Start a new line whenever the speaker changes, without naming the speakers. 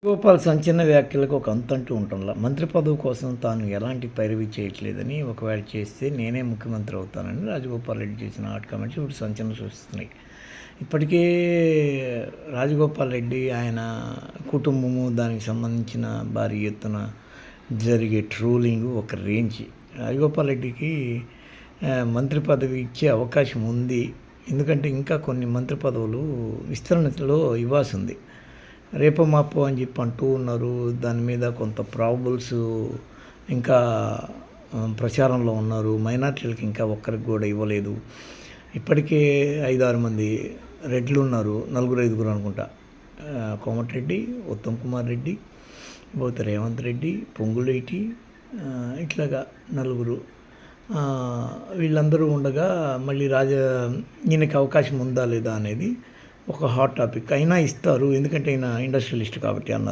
గోపాల్ సంచలన వ్యాఖ్యలకు ఒక అంతంటూ ఉంటుండలా. మంత్రి పదవి కోసం తాను ఎలాంటి పైరవీ చేయట్లేదని, ఒకవేళ చేస్తే నేనే ముఖ్యమంత్రి అవుతానని రాజగోపాల్ రెడ్డి చేసిన హాట్ కామెంట్స్ ఇప్పుడు సంచలనం సృష్టిస్తున్నాయి. ఇప్పటికే రాజగోపాల్ రెడ్డి, ఆయన కుటుంబము, దానికి సంబంధించిన భారీ ఎత్తున జరిగే ట్రోలింగ్ ఒక రేంజ్. రాజగోపాల్ రెడ్డికి మంత్రి పదవి ఇచ్చే అవకాశం ఉంది. ఎందుకంటే ఇంకా కొన్ని మంత్రి పదవులు విస్తరణలో ఇవ్వాల్సి ఉంది. రేపో మాపో అని చెప్పి అంటూ ఉన్నారు. దాని మీద కొంత ప్రాబబుల్స్ ఇంకా ప్రచారంలో ఉన్నారు. మైనార్టీలకు ఇంకా ఒక్కరికి కూడా ఇవ్వలేదు. ఇప్పటికే 5-6 మంది రెడ్లు ఉన్నారు, 4-5 అనుకుంటా. కోమటిరెడ్డి, ఉత్తమ్ కుమార్ రెడ్డి, పోతే రేవంత్ రెడ్డి, పొంగులేటి, ఇట్లాగా 4. వీళ్ళందరూ ఉండగా మళ్ళీ ఈయనకి అవకాశం ఉందా లేదా అనేది ఒక హాట్ టాపిక్. అయినా ఇస్తారు, ఎందుకంటే ఆయన ఇండస్ట్రియలిస్ట్ కాబట్టి అన్నారు.